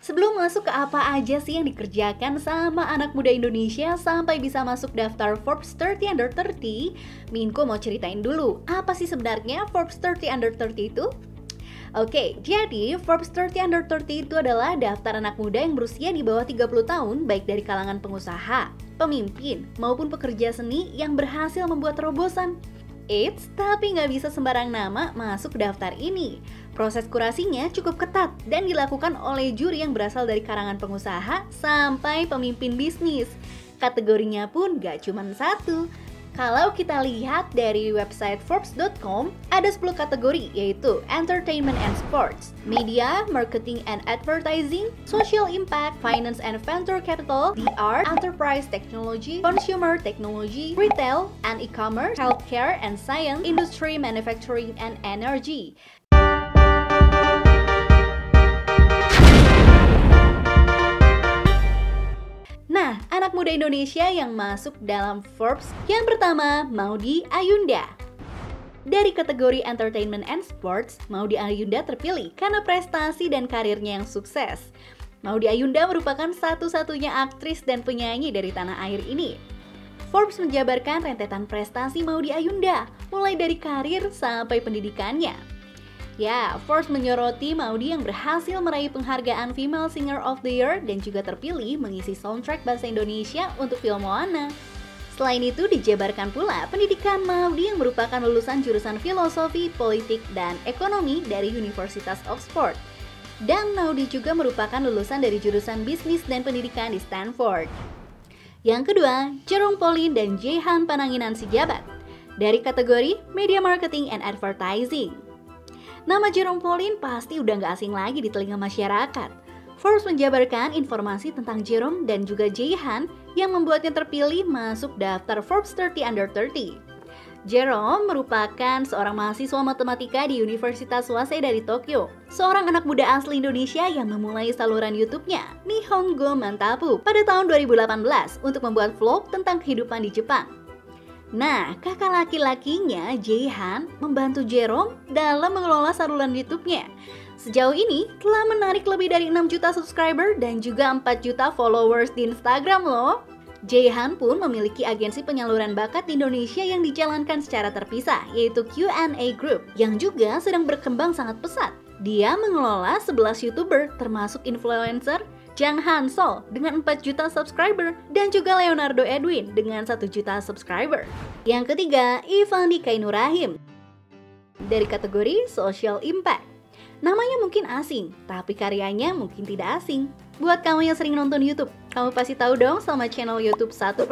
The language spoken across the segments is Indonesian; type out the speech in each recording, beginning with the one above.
Sebelum masuk ke apa aja sih yang dikerjakan sama anak muda Indonesia sampai bisa masuk daftar Forbes 30 Under 30, Minko mau ceritain dulu, apa sih sebenarnya Forbes 30 Under 30 itu? Oke, jadi Forbes 30 Under 30 itu adalah daftar anak muda yang berusia di bawah 30 tahun, baik dari kalangan pengusaha, pemimpin, maupun pekerja seni yang berhasil membuat terobosan. Eits, tapi nggak bisa sembarang nama masuk daftar ini. Proses kurasinya cukup ketat dan dilakukan oleh juri yang berasal dari kalangan pengusaha sampai pemimpin bisnis. Kategorinya pun nggak cuma satu. Kalau kita lihat dari website Forbes.com, ada 10 kategori, yaitu Entertainment and Sports, Media, Marketing and Advertising, Social Impact, Finance and Venture Capital, DR, Enterprise Technology, Consumer Technology, Retail and E-commerce, Healthcare and Science, Industry, Manufacturing and Energy. Nah, anak muda Indonesia yang masuk dalam Forbes yang pertama, Maudy Ayunda. Dari kategori Entertainment and Sports, Maudy Ayunda terpilih karena prestasi dan karirnya yang sukses. Maudy Ayunda merupakan satu-satunya aktris dan penyanyi dari tanah air ini. Forbes menjabarkan rentetan prestasi Maudy Ayunda, mulai dari karir sampai pendidikannya. Ya, Forbes menyoroti Maudy yang berhasil meraih penghargaan Female Singer of the Year dan juga terpilih mengisi soundtrack bahasa Indonesia untuk film Moana. Selain itu, dijabarkan pula pendidikan Maudy yang merupakan lulusan jurusan Filosofi, Politik, dan Ekonomi dari Universitas Oxford. Dan Maudy juga merupakan lulusan dari jurusan Bisnis dan Pendidikan di Stanford. Yang kedua, Jerome Pauline dan Jehan Pananginan Sijabat dari kategori Media Marketing and Advertising. Nama Jerome Pauline pasti udah gak asing lagi di telinga masyarakat. Forbes menjabarkan informasi tentang Jerome dan juga Jehan yang membuatnya terpilih masuk daftar Forbes 30 Under 30. Jerome merupakan seorang mahasiswa matematika di Universitas Waseda di Tokyo, seorang anak muda asli Indonesia yang memulai saluran YouTube-nya Nihongo Mantapu pada tahun 2018 untuk membuat vlog tentang kehidupan di Jepang. Nah, kakak laki-lakinya, Jehan, membantu Jerome dalam mengelola saluran YouTube-nya. Sejauh ini, telah menarik lebih dari 6 juta subscriber dan juga 4 juta followers di Instagram loh. Jehan pun memiliki agensi penyaluran bakat di Indonesia yang dijalankan secara terpisah, yaitu Q&A Group, yang juga sedang berkembang sangat pesat. Dia mengelola 11 YouTuber, termasuk influencer, Jang Hansol dengan 4 juta subscriber dan juga Leonardo Edwin dengan 1 juta subscriber. Yang ketiga, Ivandi Kainurahim dari kategori Social Impact. Namanya mungkin asing, tapi karyanya mungkin tidak asing. Buat kamu yang sering nonton YouTube, kamu pasti tahu dong sama channel YouTube 1%.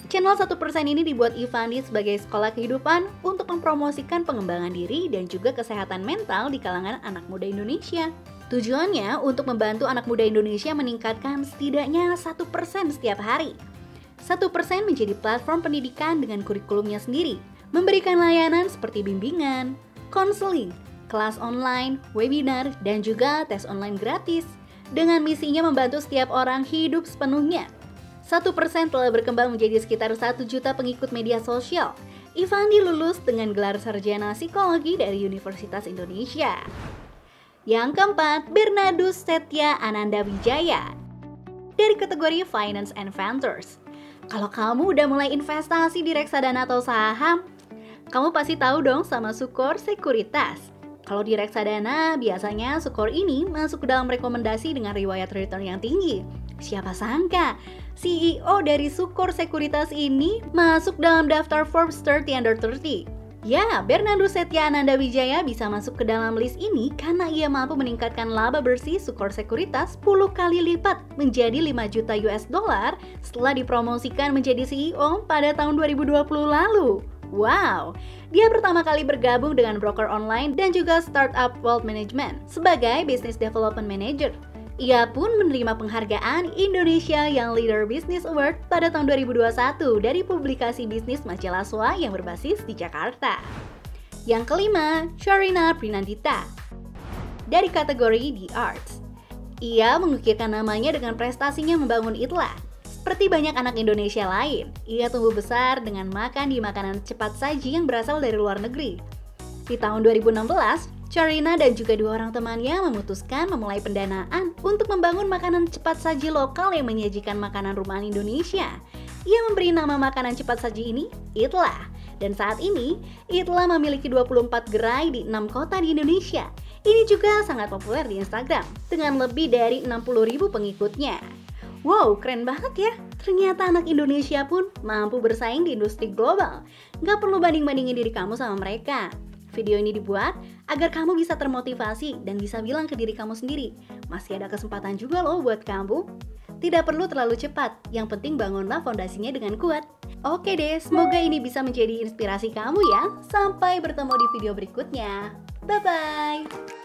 Channel 1% ini dibuat Ivandi sebagai sekolah kehidupan untuk mempromosikan pengembangan diri dan juga kesehatan mental di kalangan anak muda Indonesia. Tujuannya untuk membantu anak muda Indonesia meningkatkan setidaknya 1% setiap hari. 1% menjadi platform pendidikan dengan kurikulumnya sendiri, memberikan layanan seperti bimbingan, konseling, kelas online, webinar, dan juga tes online gratis. Dengan misinya membantu setiap orang hidup sepenuhnya. 1% telah berkembang menjadi sekitar 1 juta pengikut media sosial. Ivandi lulus dengan gelar sarjana psikologi dari Universitas Indonesia. Yang keempat, Bernardus Setia Ananda Wijaya dari kategori Finance and Ventures. Kalau kamu udah mulai investasi di reksadana atau saham, kamu pasti tahu dong sama Sukor Sekuritas. Kalau di reksadana, biasanya Sukor ini masuk ke dalam rekomendasi dengan riwayat return yang tinggi. Siapa sangka, CEO dari Sukor Sekuritas ini masuk dalam daftar Forbes 30 Under 30. Ya, Bernardus Setia Ananda Wijaya bisa masuk ke dalam list ini karena ia mampu meningkatkan laba bersih Sukor Sekuritas 10 kali lipat menjadi 5 juta US dollar setelah dipromosikan menjadi CEO pada tahun 2020 lalu. Wow, dia pertama kali bergabung dengan broker online dan juga startup wealth management sebagai Business Development Manager. Ia pun menerima penghargaan Indonesia Young Leader Business Award pada tahun 2021 dari publikasi bisnis majalah SWA yang berbasis di Jakarta. Yang kelima, Sharina Prinandita dari kategori The Arts. Ia mengukirkan namanya dengan prestasinya membangun ITLA. Seperti banyak anak Indonesia lain, ia tumbuh besar dengan makan di makanan cepat saji yang berasal dari luar negeri. Di tahun 2016, Sharina dan juga dua orang temannya memutuskan memulai pendanaan untuk membangun makanan cepat saji lokal yang menyajikan makanan rumahan Indonesia. Ia memberi nama makanan cepat saji ini Eatlah. Dan saat ini, Eatlah memiliki 24 gerai di 6 kota di Indonesia. Ini juga sangat populer di Instagram dengan lebih dari 60.000 pengikutnya. Wow, keren banget ya. Ternyata anak Indonesia pun mampu bersaing di industri global. Gak perlu banding-bandingin diri kamu sama mereka. Video ini dibuat agar kamu bisa termotivasi dan bisa bilang ke diri kamu sendiri, masih ada kesempatan juga loh buat kamu. Tidak perlu terlalu cepat, yang penting bangunlah fondasinya dengan kuat. Oke deh, semoga ini bisa menjadi inspirasi kamu ya. Sampai bertemu di video berikutnya. Bye-bye!